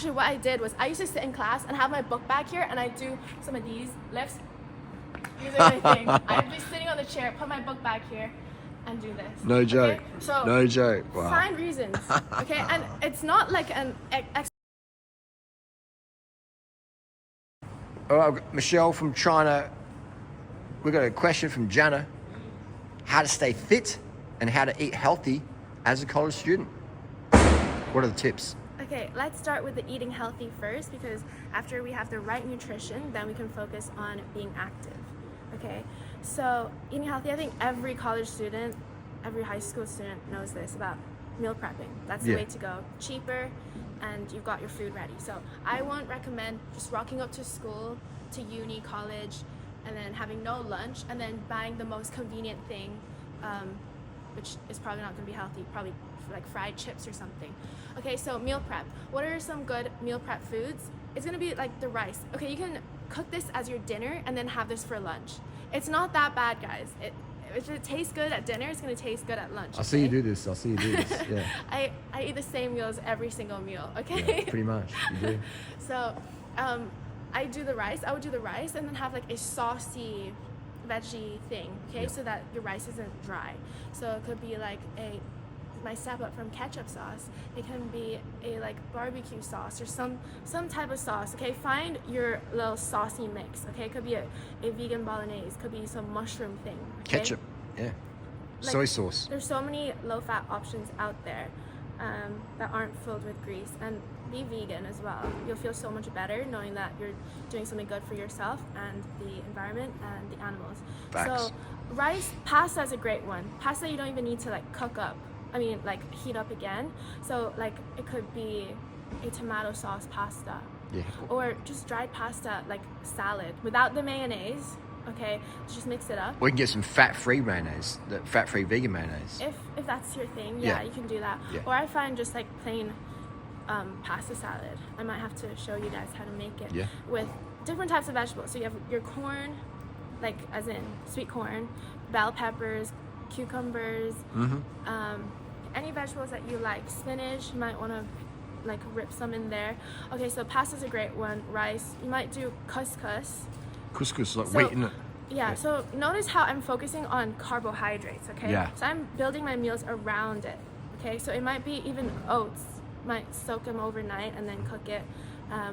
actually what I did was I used to sit in class and have my book bag here, and I do some of these lifts. These are my thing. I'd be sitting on the chair, put my book bag here, and do this. No joke. Okay? So no joke. Wow. find reasons. Okay, and it's not like an All right, I've got Michelle from China. We've got a question from Jana. How to stay fit and how to eat healthy as a college student. What are the tips? Okay, let's start with the eating healthy first, because after we have the right nutrition, then we can focus on being active. Okay, so eating healthy, I think every college student, every high school student knows this about meal prepping. That's the way to go. Cheaper, and you've got your food ready. So I won't recommend just rocking up to school, to uni, college, and then having no lunch, and then buying the most convenient thing, which is probably not going to be healthy, probably like fried chips or something. Okay, so meal prep. What are some good meal prep foods? It's going to be like the rice. Okay, you can cook this as your dinner and then have this for lunch. It's not that bad, guys. If it tastes good at dinner, it's going to taste good at lunch. I see you do this. Yeah. I eat the same meals every single meal, okay? Yeah, pretty much. You do. So I do the rice. I would do the rice and then have like a saucy veggie thing, okay? So that your rice isn't dry. So it could be like my step up from ketchup sauce. It can be a like barbecue sauce or some type of sauce, okay? Find your little saucy mix, okay? It could be a vegan bolognese, could be some mushroom thing, okay? Ketchup, yeah. Like, soy sauce. There's so many low-fat options out there that aren't filled with grease, and be vegan as well. You'll feel so much better knowing that you're doing something good for yourself and the environment and the animals. Facts. So rice, pasta is a great one. Pasta you don't even need to like cook up. I mean, like heat up again. So like it could be a tomato sauce pasta. Yeah. Or just dried pasta, like salad without the mayonnaise. Okay, just mix it up. We can get some fat-free mayonnaise, the fat-free vegan mayonnaise. If that's your thing, Yeah. you can do that. Yeah. Or I find just like plain pasta salad. I might have to show you guys how to make it. Yeah. With different types of vegetables. So you have your corn, like as in sweet corn, bell peppers, cucumbers, any vegetables that you like. Spinach, you might want to like rip some in there. Okay, so pasta's a great one. Rice, you might do couscous. Couscous, like So- wheat in it. Yeah, so notice how I'm focusing on carbohydrates, okay? Yeah. So I'm building my meals around it, okay? So it might be even oats, might soak them overnight and then cook it,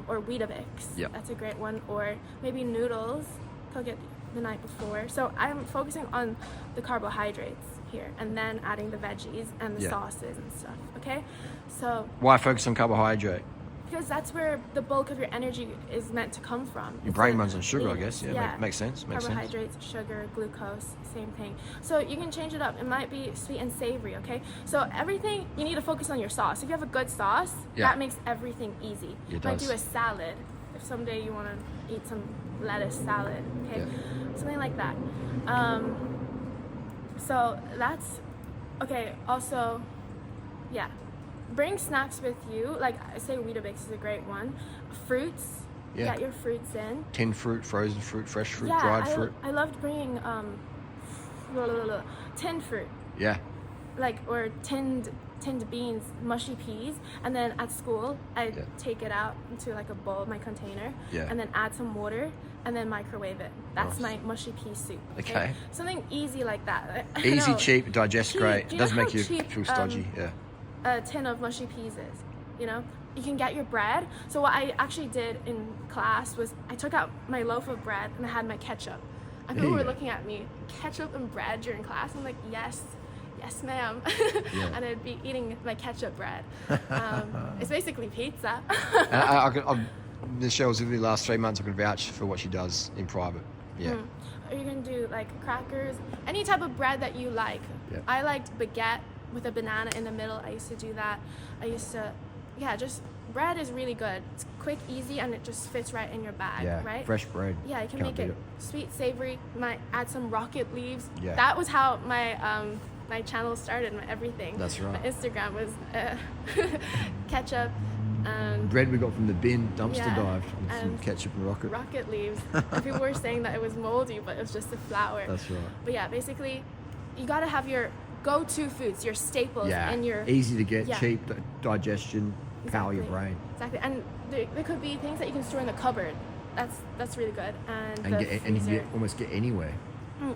or Weetabix, Yep. that's a great one, or maybe noodles, cook it the night before. So I'm focusing on the carbohydrates here, and then adding the veggies and the Yeah. sauces and stuff, okay? So, Why focus on carbohydrate? because that's where the bulk of your energy is meant to come from. Your It's brain like runs on sugar, I leanness. guess. Yeah, makes sense. Makes sense. Carbohydrates, sugar, glucose, same thing. So you can change it up. It might be sweet and savory, okay? So everything, you need to focus on your sauce. If you have a good sauce, Yeah. that makes everything easy. It You might does. do a salad. If someday you want to eat some lettuce salad, okay? Something like that. So that's, okay, also, yeah. Bring snacks with you. Like I say, Weetabix is a great one. Fruits. Yeah. Get your fruits in. Tinned fruit, frozen fruit, fresh fruit, Yeah, dried fruit. I loved bringing tinned fruit, Yeah. like, or tinned beans, mushy peas, and then at school I Yeah. take it out into like a bowl, my container, Yeah. and then add some water and then microwave it. That's Nice. my mushy pea soup. Okay. Something easy like that. I Easy, know. cheap, digests Cheap. great. Do you Doesn't know make how you cheap, feel stodgy. Yeah. A tin of mushy peas is, you know? You can get your bread. So what I actually did in class was I took out my loaf of bread and I had my ketchup. And people There were you go. looking at me, ketchup and bread during class. I'm like, yes, ma'am. Yeah. And I'd be eating my ketchup bread. It's basically pizza. And Michelle's with me the last 3 months. I can vouch for what she does in private. Yeah. Or you can do like crackers, any type of bread that you like. Yeah. I liked baguette with a banana in the middle. I used to do that. I used to, just bread is really good. It's quick, easy, and it just fits right in your bag, Yeah. right? Fresh bread. Yeah, you can Can't make it beat sweet, savory. You might add some rocket leaves. Yeah. That was how my channel started, my everything. That's right. My Instagram was ketchup and Bread we got from the bin dumpster Yeah, dive with some and ketchup and rocket. rocket leaves. And people were saying that it was moldy, but it was just the flour. That's right. But yeah, basically, you gotta have your go-to foods, your staples, Yeah. and your Easy to get, Yeah. cheap, digestion. Power your brain. Exactly, and there could be things that you can store in the cupboard. That's really good. And the And you can freezer. almost get anywhere.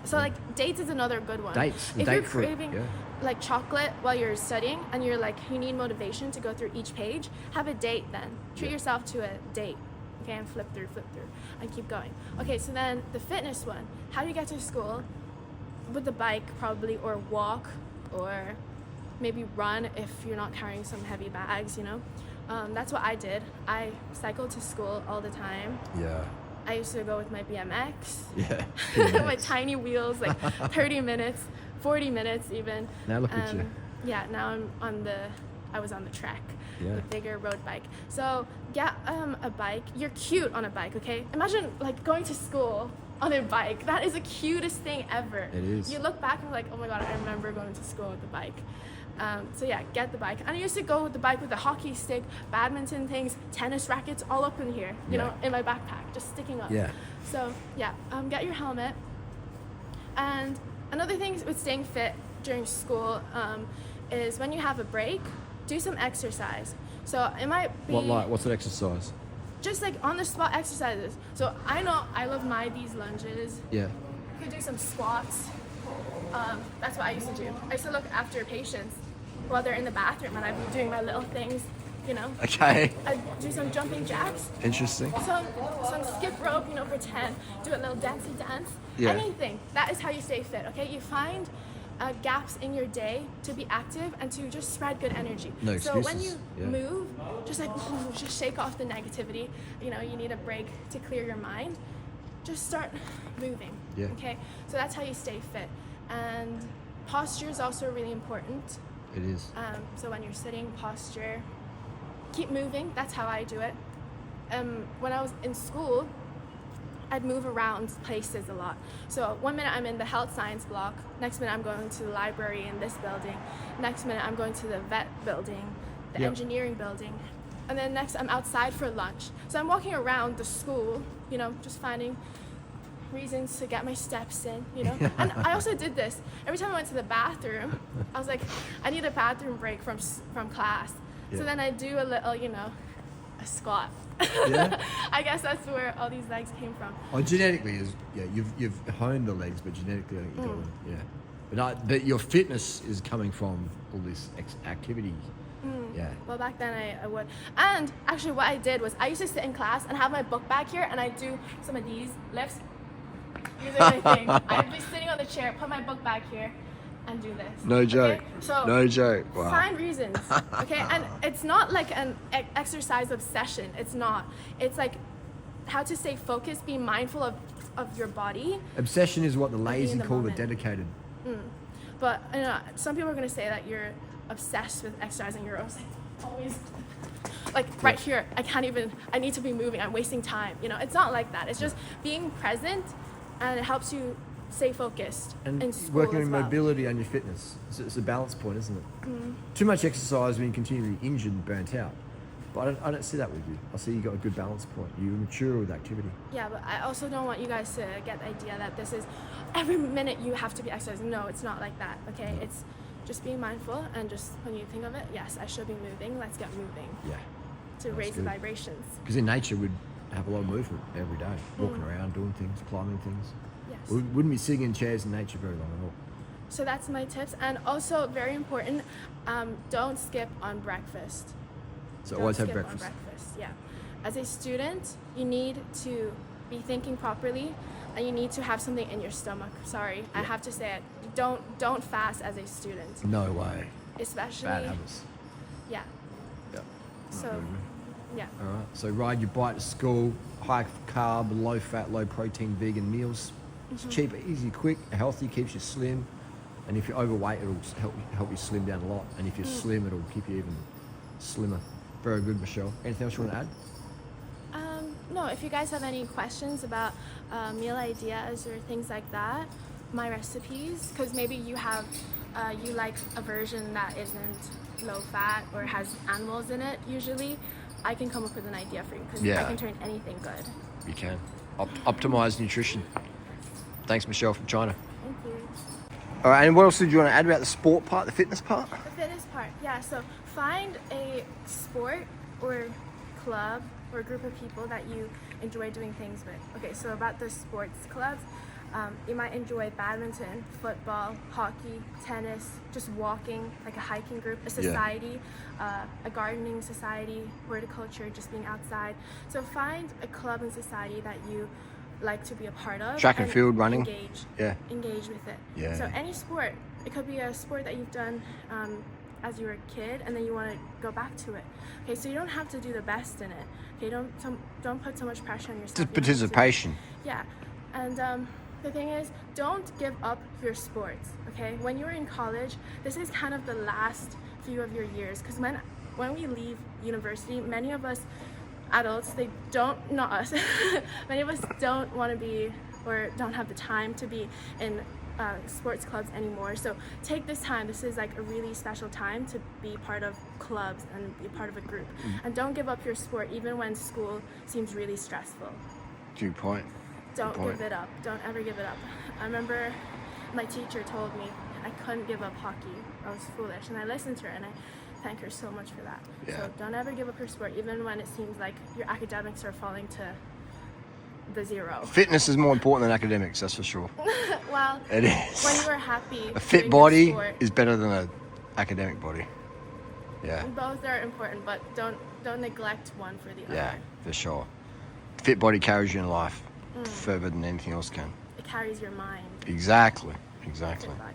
So like dates is another good one. Dates, the If date you're fruit, craving yeah. like chocolate while you're studying and you're like you need motivation to go through each page, have a date then. Treat Yeah. yourself to a date. Okay, and flip through, and keep going. Okay, so then the fitness one. How do you get to school? With the bike probably, or walk, or maybe run if you're not carrying some heavy bags, you know. That's what I did. I cycled to school all the time. Yeah. I used to go with my BMX. Yeah. My tiny wheels, like 30 minutes, 40 minutes even. Now look at you. Yeah, now I was on the track, Yeah. the bigger road bike. So get a bike. You're cute on a bike, okay? Imagine like going to school on a bike. That is the cutest thing ever. It is. You look back and you're like, oh my God, I remember going to school with the bike. So yeah, get the bike. And I used to go with the bike with the hockey stick, badminton things, tennis rackets, all up in here, you Yeah. know, in my backpack, just sticking up. Yeah. So yeah, get your helmet. And another thing with staying fit during school is when you have a break, do some exercise. So it might be What's an exercise? just like on the spot exercises. So I know I love these lunges. Yeah. You could do some squats. That's what I used to do. I used to look after patients while they're in the bathroom and I'd be doing my little things, you know. Okay. I'd do some jumping jacks, Interesting. some skip rope, you know, for 10, do a little dancey dance. Yeah. Anything. That is how you stay fit, okay? You find gaps in your day to be active and to just spread good energy. No so when excuses. you Yeah. move, just shake off the negativity. You know, you need a break to clear your mind. Just start moving. Yeah. Okay? So that's how you stay fit. And posture is also really important. It is. So when you're sitting, posture, keep moving. That's how I do it. When I was in school, I'd move around places a lot. So 1 minute I'm in the health science block, next minute I'm going to the library in this building, next minute I'm going to the vet building, the Yep. engineering building, and then next I'm outside for lunch. So I'm walking around the school, you know, just finding reasons to get my steps in, you know. And I also did this. Every time I went to the bathroom, I was like, I need a bathroom break from class. Yeah. So then I do a little, you know, a squat. Yeah. I guess that's where all these legs came from. Oh, genetically is you've honed the legs, but genetically I think you're going, yeah. But your fitness is coming from all this activity. Yeah. Well, back then I would. And actually what I did was I used to sit in class and have my book bag here and I'd do some of these lifts. These are my thing. I'd be sitting on the chair, put my book bag here and do this. No joke. Okay? So No joke. Wow. find reasons. Okay? And it's not like an exercise obsession. It's not. It's like how to stay focused, be mindful of your body. Obsession is what the lazy in the call the moment. dedicated. But you know, some people are gonna say that you're obsessed with exercising. You're always like right here. I need to be moving. I'm wasting time. You know, it's not like that. It's just being present, and it helps you stay focused And in school working as on well. mobility and your fitness. It's a balance point, isn't it? Mm. Too much exercise when you continually injured and burnt out. But I don't see that with you. I see you got a good balance point. You mature with activity. Yeah, but I also don't want you guys to get the idea that this is every minute you have to be exercising. No, it's not like that. Okay, it's just being mindful and just when you think of it, yes, I should be moving. Let's get moving Yeah. to raise the good. vibrations. Because in nature, we'd have a lot of movement every day, walking around, doing things, climbing things. Yes. We wouldn't be sitting in chairs in nature very long at all. So that's my tips. And also very important, don't skip on breakfast. So Don't always have skip on breakfast. Yeah. As a student, you need to be thinking properly and you need to have something in your stomach. Sorry, I have to say it. Don't fast as a student. No way. Especially Bad habits. yeah. Yep. So yeah. All right. So ride your bike to school, high carb, low fat, low protein, vegan meals. It's cheap, easy, quick, healthy, keeps you slim. And if you're overweight, it'll help you slim down a lot. And if you're slim, it'll keep you even slimmer. Very good, Michelle. Anything else you want to add? No, if you guys have any questions about meal ideas or things like that, my recipes, because maybe you have you like a version that isn't low fat or has animals in it usually, I can come up with an idea for you because Yeah. I can turn anything good. You can. Optimize nutrition. Thanks, Michelle, from China. Thank you. All right, and what else did you want to add about the sport part, the fitness part? The fitness part, yeah. So find a sport or club or group of people that you enjoy doing things with. Okay, so about the sports clubs, you might enjoy badminton, football, hockey, tennis, just walking, like a hiking group, a society, a gardening society, horticulture, just being outside. So find a club and society that you like to be a part of. Track and field running. Engage with it. Yeah. So any sport, it could be a sport that you've done as you were a kid, and then you want to go back to it. Okay, so you don't have to do the best in it. Okay, don't put so much pressure on yourself. Just participation. Yeah, and the thing is, don't give up your sports. Okay, when you're in college, this is kind of the last few of your years, because when we leave university, many of us adults, not us, many of us don't want to be or don't have the time to be in sports clubs anymore. So take this time. This is like a really special time to be part of clubs and be part of a group. And don't give up your sport even when school seems really stressful. Good point. Don't give it up. Don't ever give it up. I remember my teacher told me I couldn't give up hockey. I was foolish, and I listened to her, and I thank her so much for that. Yeah. So don't ever give up your sport, even when it seems like your academics are falling to the zero. Fitness is more important than academics, that's for sure. Well, It is. when you are happy, A fit doing your body sport, is better than an academic body. Yeah. both are important, but don't neglect one for the Yeah, other. for sure. Fit body carries you in life further than anything else can. It carries your mind, Exactly. your body.